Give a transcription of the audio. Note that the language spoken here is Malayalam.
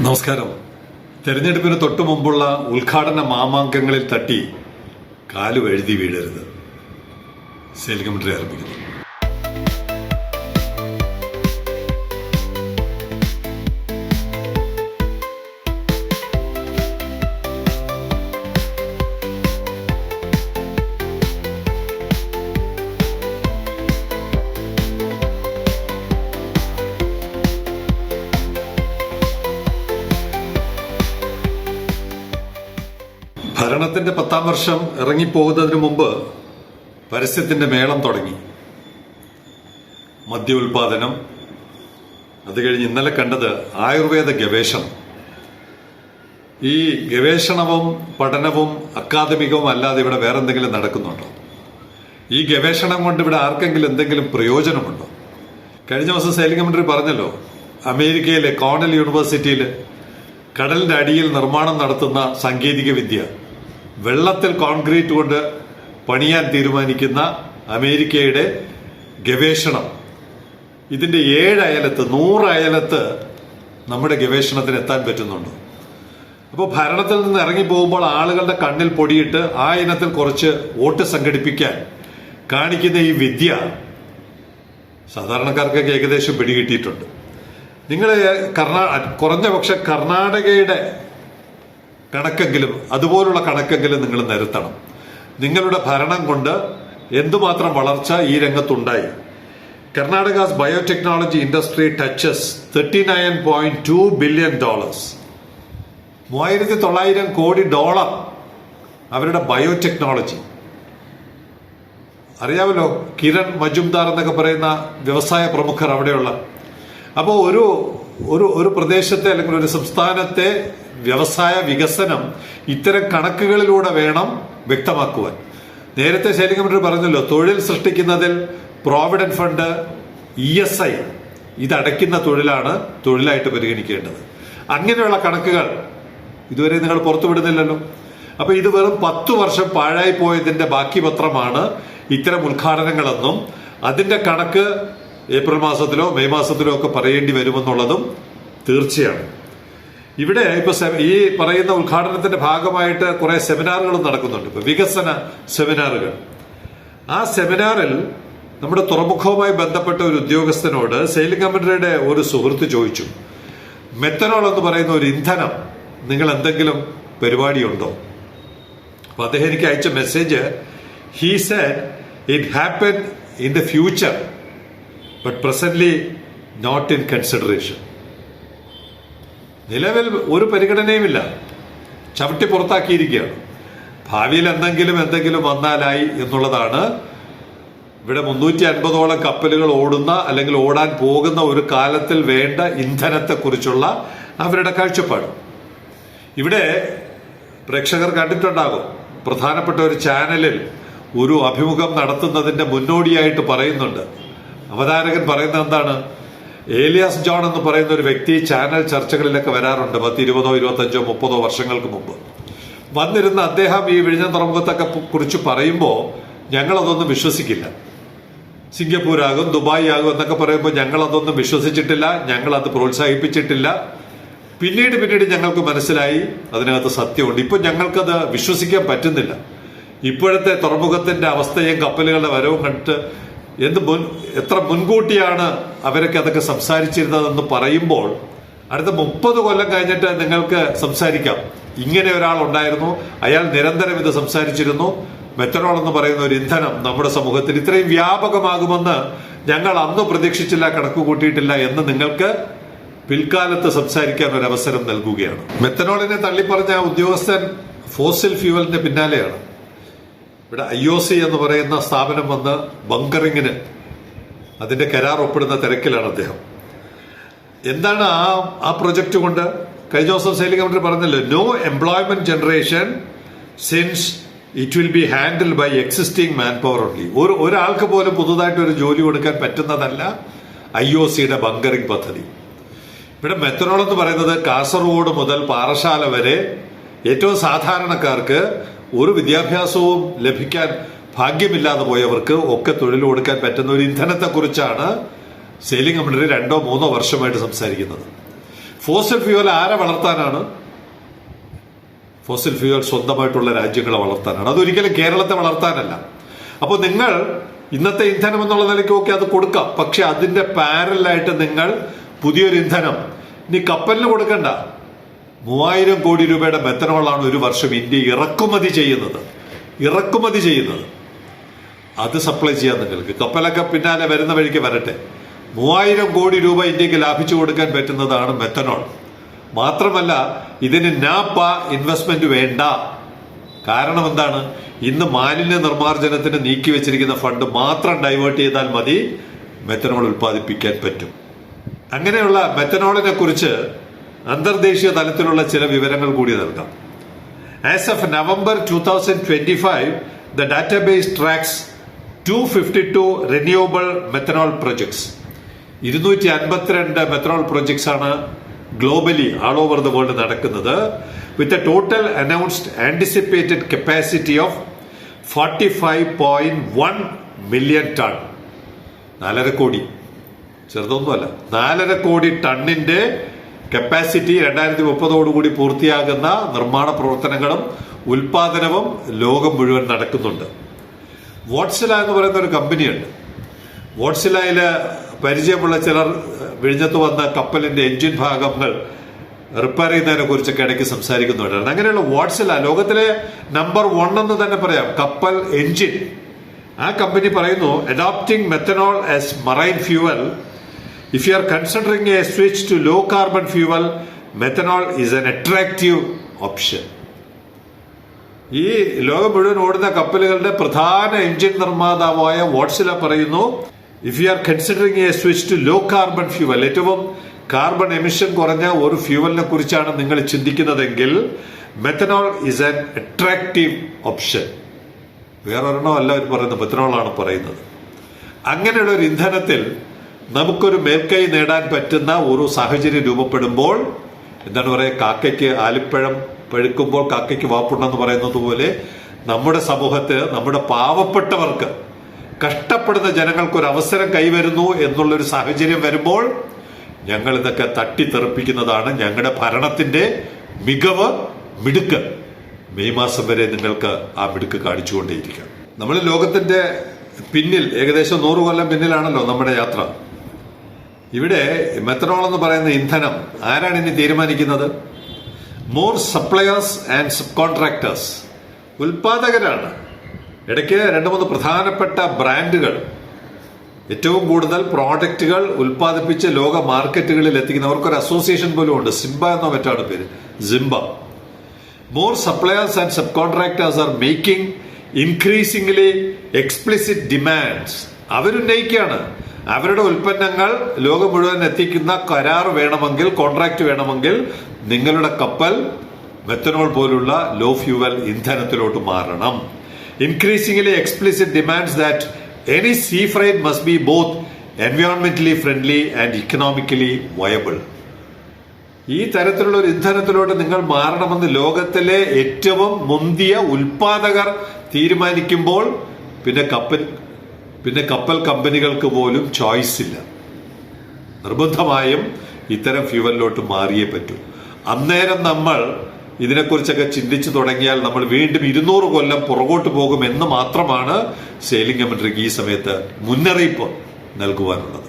നമസ്കാരം. തെരഞ്ഞെടുപ്പിന് തൊട്ടു മുമ്പുള്ള ഉദ്ഘാടന മാമാങ്കങ്ങളിൽ തട്ടി കാലു എഴുതി വീഴരുത്. സെയിൽ കമന്ററി ആരംഭിക്കുന്നു. ഭരണത്തിന്റെ 10ാം വർഷം ഇറങ്ങിപ്പോകുന്നതിന് മുമ്പ് പരസ്യത്തിന്റെ മേളം തുടങ്ങി. മദ്യ ഉൽപാദനം, അത് കഴിഞ്ഞ് ഇന്നലെ കണ്ടത് ആയുർവേദ ഗവേഷണം. ഈ ഗവേഷണവും പഠനവും അക്കാദമികവും അല്ലാതെ ഇവിടെ വേറെ എന്തെങ്കിലും നടക്കുന്നുണ്ടോ? ഈ ഗവേഷണം കൊണ്ട് ഇവിടെ ആർക്കെങ്കിലും എന്തെങ്കിലും പ്രയോജനമുണ്ടോ? കഴിഞ്ഞ ദിവസം സെയിലിംഗ് കമന്ററി പറഞ്ഞല്ലോ, അമേരിക്കയിലെ കോർണൽ യൂണിവേഴ്സിറ്റിയിൽ കടലിന്റെ അടിയിൽ നിർമ്മാണം നടത്തുന്ന സാങ്കേതിക വിദ്യ, വെള്ളത്തിൽ കോൺക്രീറ്റ് കൊണ്ട് പണിയാൻ തീരുമാനിക്കുന്ന അമേരിക്കയുടെ ഗവേഷണം, ഇതിന്റെ 7 അയലത്ത് 100 അയലത്ത് നമ്മുടെ ഗവേഷണത്തിന് എത്താൻ പറ്റുന്നുണ്ട്. അപ്പോൾ ഭരണത്തിൽ നിന്ന് ഇറങ്ങി പോകുമ്പോൾ ആളുകളുടെ കണ്ണിൽ പൊടിയിട്ട് ആ ഇനത്തിൽ കുറച്ച് വോട്ട് സംഘടിപ്പിക്കാൻ കാണിക്കുന്ന ഈ വിദ്യ സാധാരണക്കാർക്കൊക്കെ ഏകദേശം പിടികിട്ടിയിട്ടുണ്ട്. നിങ്ങൾ കുറഞ്ഞ പക്ഷെ കർണാടകയുടെ കണക്കെങ്കിലും, അതുപോലുള്ള കണക്കെങ്കിലും നിങ്ങൾ നിരത്തണം. നിങ്ങളുടെ ഭരണം കൊണ്ട് എന്തുമാത്രം വളർച്ച ഈ രംഗത്തുണ്ടായി. കർണാടകാസ് ബയോടെക്നോളജി ഇൻഡസ്ട്രി ടച്ചസ് $39.2 ബില്യൺ. $3,900 കോടി അവരുടെ ബയോടെക്നോളജി. അറിയാമല്ലോ, കിരൺ മജുംദാർ എന്നൊക്കെ പറയുന്ന വ്യവസായ പ്രമുഖർ അവിടെയുള്ള. അപ്പോൾ ഒരു പ്രദേശത്തെ അല്ലെങ്കിൽ ഒരു സംസ്ഥാനത്തെ വ്യവസായ വികസനം ഇത്തരം കണക്കുകളിലൂടെ വേണം വ്യക്തമാക്കുവാൻ. നേരത്തെ സെയിലിംഗ് കമന്ററി പറഞ്ഞല്ലോ, തൊഴിൽ സൃഷ്ടിക്കുന്നതിൽ പ്രോവിഡന്റ് ഫണ്ട്, ESI ഇതടയ്ക്കുന്ന തൊഴിലായിട്ട് പരിഗണിക്കേണ്ടത്. അങ്ങനെയുള്ള കണക്കുകൾ ഇതുവരെ നിങ്ങൾ പുറത്തുവിടുന്നില്ലല്ലോ. അപ്പൊ ഇത് വെറും 10 വർഷം പാഴായി പോയതിന്റെ ബാക്കി പത്രമാണ് ഇത്തരം ഉദ്ഘാടനങ്ങളെന്നും അതിന്റെ കണക്ക് ഏപ്രിൽ മാസത്തിലോ മെയ് മാസത്തിലോ ഒക്കെ പറയേണ്ടി വരുമെന്നുള്ളതും തീർച്ചയാണ്. ഇവിടെ ഇപ്പൊ ഈ പറയുന്ന ഉദ്ഘാടനത്തിന്റെ ഭാഗമായിട്ട് കുറെ സെമിനാറുകളും നടക്കുന്നുണ്ട്. ഇപ്പൊ വികസന സെമിനാറുകൾ. ആ സെമിനാറിൽ നമ്മുടെ തുറമുഖവുമായി ബന്ധപ്പെട്ട ഒരു ഉദ്യോഗസ്ഥനോട് സെയിലിംഗ് കമന്ററിയുടെ ഒരു സുഹൃത്ത് ചോദിച്ചു, മെത്തനോൾ എന്ന് പറയുന്ന ഒരു ഇന്ധനം നിങ്ങൾ എന്തെങ്കിലും പരിപാടിയുണ്ടോ? അപ്പൊ അദ്ദേഹം എനിക്ക് അയച്ച message, he said it happen in the future but presently not in consideration. നിലവിൽ ഒരു പരിഗണനയുമില്ല, ചവിട്ടി പുറത്താക്കിയിരിക്കുകയാണ്. ഭാവിയിൽ എന്തെങ്കിലും വന്നാലായി എന്നുള്ളതാണ്. ഇവിടെ 350ഓളം കപ്പലുകൾ ഓടുന്ന അല്ലെങ്കിൽ ഓടാൻ പോകുന്ന ഒരു കാലത്തിൽ വേണ്ട ഇന്ധനത്തെക്കുറിച്ചുള്ള അവരുടെ കാഴ്ചപ്പാട്. ഇവിടെ പ്രേക്ഷകർ കണ്ടിട്ടുണ്ടാകും, പ്രധാനപ്പെട്ട ഒരു ചാനലിൽ ഒരു അഭിമുഖം നടത്തുന്നതിന്റെ മുന്നോടിയായിട്ട് പറയുന്നുണ്ട്. അവതാരകൻ പറയുന്നത് എന്താണ്? ഏലിയാസ് ജോൺ എന്ന് പറയുന്ന ഒരു വ്യക്തി ചാനൽ ചർച്ചകളിലൊക്കെ വരാറുണ്ട്. 10, 20, 25, 30 വർഷങ്ങൾക്ക് മുമ്പ് വന്നിരുന്ന അദ്ദേഹം ഈ വിഴിഞ്ഞം തുറമുഖത്തൊക്കെ കുറിച്ച് പറയുമ്പോൾ ഞങ്ങളതൊന്നും വിശ്വസിക്കില്ല. സിംഗപ്പൂരാകും, ദുബായ് ആകും എന്നൊക്കെ പറയുമ്പോൾ ഞങ്ങളതൊന്നും വിശ്വസിച്ചിട്ടില്ല, ഞങ്ങളത് പ്രോത്സാഹിപ്പിച്ചിട്ടില്ല. പിന്നീട് ഞങ്ങൾക്ക് മനസ്സിലായി അതിനകത്ത് സത്യമുണ്ട്. ഇപ്പൊ ഞങ്ങൾക്കത് വിശ്വസിക്കാൻ പറ്റുന്നില്ല. ഇപ്പോഴത്തെ തുറമുഖത്തിന്റെ അവസ്ഥയും കപ്പലുകളുടെ വരവും കണ്ടിട്ട് എത്ര മുൻകൂട്ടിയാണ് അവരൊക്കെ അതൊക്കെ സംസാരിച്ചിരുന്നതെന്ന് പറയുമ്പോൾ അടുത്ത 30 കൊല്ലം കഴിഞ്ഞിട്ട് നിങ്ങൾക്ക് സംസാരിക്കാം. ഇങ്ങനെ ഒരാൾ ഉണ്ടായിരുന്നു, അയാൾ നിരന്തരം ഇത് സംസാരിച്ചിരുന്നു. മെത്തനോൾ എന്ന് പറയുന്ന ഒരു ഇന്ധനം നമ്മുടെ സമൂഹത്തിൽ ഇത്രയും വ്യാപകമാകുമെന്ന് ഞങ്ങൾ അന്ന് പ്രതീക്ഷിച്ചില്ല, കണക്ക് കൂട്ടിയിട്ടില്ല എന്ന് നിങ്ങൾക്ക് പിൽക്കാലത്ത് സംസാരിക്കാൻ ഒരു അവസരം നൽകുകയാണ്. മെത്തനോളിനെ തള്ളിപ്പറഞ്ഞ ഉദ്യോഗസ്ഥൻ ഫോസിൽ ഫ്യൂവലിന്റെ പിന്നാലെയാണ്. ഇവിടെ IOC എന്ന് പറയുന്ന സ്ഥാപനം വന്ന് ബങ്കറിങ്ങിന് അതിന്റെ കരാർ ഒപ്പിടുന്ന തിരക്കിലാണ് അദ്ദേഹം. എന്താണ് ആ പ്രൊജക്ട് കൊണ്ട്? കഴിഞ്ഞ ദിവസം സെയിലിംഗ് കമന്ററി പറഞ്ഞല്ലോ, no employment generation since it will be handle by existing manpower only. ഒരാൾക്ക് പോലും പുതുതായിട്ട് ഒരു ജോലി കൊടുക്കാൻ പറ്റുന്നതല്ല IOCയുടെ ബങ്കറിംഗ് പദ്ധതി. ഇവിടെ മെത്തനോൾ എന്ന് പറയുന്നത് കാസർഗോഡ് മുതൽ പാറശാല വരെ ഏറ്റവും സാധാരണക്കാർക്ക് ഒരു വിദ്യാഭ്യാസവും ലഭിക്കാൻ ഭാഗ്യമില്ലാതെ പോയവർക്ക് ഒക്കെ തൊഴിൽ കൊടുക്കാൻ പറ്റുന്ന ഒരു ഇന്ധനത്തെക്കുറിച്ചാണ് സെയിലിംഗ് കമന്ററി 2-3 വർഷമായിട്ട് സംസാരിക്കുന്നത്. ഫോസിൽ ഫ്യൂവൽ ആരെ വളർത്താനാണ്? ഫോസിൽ ഫ്യൂവൽ സ്വന്തമായിട്ടുള്ള രാജ്യങ്ങളെ വളർത്താനാണ്. അതൊരിക്കലും കേരളത്തെ വളർത്താനല്ല. അപ്പോൾ നിങ്ങൾ ഇന്നത്തെ ഇന്ധനം എന്നുള്ള നിലയ്ക്ക് ഒക്കെ അത് കൊടുക്കാം. പക്ഷെ അതിന്റെ പാരലായിട്ട് നിങ്ങൾ പുതിയൊരു ഇന്ധനം ഇനി കപ്പലിന് കൊടുക്കണ്ട. 3000 കോടി രൂപയുടെ മെത്തനോളാണ് ഒരു വർഷം ഇന്ത്യ ഇറക്കുമതി ചെയ്യുന്നത്. അത് സപ്ലൈ ചെയ്യാൻ നിങ്ങൾക്ക് കപ്പലൊക്കെ പിന്നാലെ വരുന്ന വഴിക്ക് വരട്ടെ. 3000 കോടി രൂപ ഇന്ത്യക്ക് ലാഭിച്ചു കൊടുക്കാൻ പറ്റുന്നതാണ് മെത്തനോൾ. മാത്രമല്ല ഇതിന് നാപ്പ ഇൻവെസ്റ്റ്മെന്റ് വേണ്ട. കാരണം എന്താണ്? ഇന്ന് മാലിന്യ നിർമ്മാർജ്ജനത്തിന് നീക്കി വെച്ചിരിക്കുന്ന ഫണ്ട് മാത്രം ഡൈവേർട്ട് ചെയ്താൽ മതി, മെത്തനോൾ ഉൽപ്പാദിപ്പിക്കാൻ പറ്റും. അങ്ങനെയുള്ള മെത്തനോളിനെ കുറിച്ച് അന്തർദേശീയ തലത്തിലുള്ള ചില വിവരങ്ങൾ കൂടി നൽകാം. As of November 2025, the database tracks 252 renewable methanol projects. 252 methanol projects ആണ് globally all over the world നടക്കുന്നത്. With a total announced anticipated capacity of 45.1 million ton. 4.5 crore, ചെറുതൊന്നുമല്ല. 4.5 കോടി ടണ്ണിന്റെ കപ്പാസിറ്റി 2030 പൂർത്തിയാകുന്ന നിർമ്മാണ പ്രവർത്തനങ്ങളും ഉൽപാദനവും ലോകം മുഴുവൻ നടക്കുന്നുണ്ട്. വാട്സില എന്ന് പറയുന്ന ഒരു കമ്പനിയുണ്ട്. വാട്സിലയില് പരിചയമുള്ള ചിലർ വിഴിഞ്ഞത്ത് വന്ന കപ്പലിന്റെ എഞ്ചിൻ ഭാഗങ്ങൾ റിപ്പയർ ചെയ്യുന്നതിനെ കുറിച്ചൊക്കെ ഇടയ്ക്ക് സംസാരിക്കുന്നുണ്ടായിരുന്നു. അങ്ങനെയുള്ള വാട്സില ലോകത്തിലെ നമ്പർ 1 എന്ന് തന്നെ പറയാം കപ്പൽ എഞ്ചിൻ. ആ കമ്പനി പറയുന്നു, adopting methanol as marine fuel, if you are considering a switch to low carbon fuel, methanol is an attractive option. ഈ ലോകം മുഴുവൻ ഓടുന്ന കപ്പലുകളുടെ പ്രധാന എഞ്ചിൻ നിർമ്മാതാവായ വാട്സില പറയുന്നു, if you are considering a switch to low carbon fuel, ഏറ്റവും കാർബൺ എമിഷൻ കുറഞ്ഞ ഒരു ഫ്യൂവലിനെ കുറിച്ചാണ് നിങ്ങൾ ചിന്തിക്കുന്നതെങ്കിൽ methanol is an attractive option. വേറൊരെണ്ണം അല്ല അവർ പറയുന്നത്, മെത്തനോളാണ് പറയുന്നത്. അങ്ങനെയുള്ള ഒരു ഇന്ധനത്തിൽ നമുക്കൊരു മേൽക്കൈ നേടാൻ പറ്റുന്ന ഒരു സാഹചര്യം രൂപപ്പെടുമ്പോൾ, എന്താണ് പറയുക, കാക്കയ്ക്ക് ആലിപ്പഴം പഴുക്കുമ്പോൾ കാക്കയ്ക്ക് വാപ്പുണ്ടെന്ന് പറയുന്നത് പോലെ നമ്മുടെ സമൂഹത്ത് നമ്മുടെ പാവപ്പെട്ടവർക്ക്, കഷ്ടപ്പെടുന്ന ജനങ്ങൾക്ക് ഒരു അവസരം കൈവരുന്നു എന്നുള്ളൊരു സാഹചര്യം വരുമ്പോൾ ഞങ്ങൾ ഇതൊക്കെ തട്ടിത്തെറിപ്പിക്കുന്നതാണ് ഞങ്ങളുടെ ഭരണത്തിന്റെ മിടുക്ക്. മെയ് മാസം വരെ നിങ്ങൾക്ക് ആ മിടുക്ക് കാണിച്ചുകൊണ്ടേയിരിക്കാം. നമ്മൾ ലോകത്തിന്റെ പിന്നിൽ ഏകദേശം 100 കൊല്ലം പിന്നിലാണല്ലോ നമ്മുടെ യാത്ര. ഇവിടെ മെത്തനോൾ എന്ന് പറയുന്ന ഇന്ധനം ആരാണ് ഇനി തീരുമാനിക്കുന്നത്? More suppliers and subcontractors, ഉൽപാദകരാണ്. ഇടയ്ക്ക് 2-3 പ്രധാനപ്പെട്ട ബ്രാൻഡുകൾ ഏറ്റവും കൂടുതൽ പ്രോഡക്റ്റുകൾ ഉൽപ്പാദിപ്പിച്ച് ലോക മാർക്കറ്റുകളിൽ എത്തിക്കുന്ന അവർക്കൊരു അസോസിയേഷൻ പോലും ഉണ്ട്. സിംബ എന്നോ മറ്റാണ് പേര്, Simba. More suppliers and subcontractors are making increasingly explicit demands. അവരുന്നയിക്കുകയാണ് അവരുടെ ഉൽപ്പന്നങ്ങൾ ലോകം മുഴുവൻ എത്തിക്കുന്ന കരാർ വേണമെങ്കിൽ, കോൺട്രാക്ട് വേണമെങ്കിൽ നിങ്ങളുടെ കപ്പൽ മെത്തനോൾ പോലുള്ള ലോ ഫ്യൂവൽ ഇന്ധനത്തിലോട്ട് മാറണം. Increasingly explicit demands that any sea freight must be both എൻവയോൺമെന്റലി ഫ്രണ്ട്ലി ആൻഡ് ഇക്കണോമിക്കലി വയബിൾ. ഈ തരത്തിലുള്ള ഒരു ഇന്ധനത്തിലോട്ട് നിങ്ങൾ മാറണമെന്ന് ലോകത്തിലെ ഏറ്റവും മുന്തിയ ഉൽപാദകർ തീരുമാനിക്കുമ്പോൾ പിന്നെ കപ്പൽ കമ്പനികൾക്ക് പോലും ചോയ്സ് ഇല്ല. നിർബന്ധമായും ഇത്തരം ഫ്യൂവലിലോട്ട് മാറിയേ പറ്റൂ. അന്നേരം നമ്മൾ ഇതിനെക്കുറിച്ചൊക്കെ ചിന്തിച്ചു തുടങ്ങിയാൽ നമ്മൾ വീണ്ടും 200 കൊല്ലം പുറകോട്ട് പോകുമെന്ന് മാത്രമാണ് സെയിലിംഗ് കമന്ററിക്ക് ഈ സമയത്ത് മുന്നറിയിപ്പ് നൽകുവാനുള്ളത്.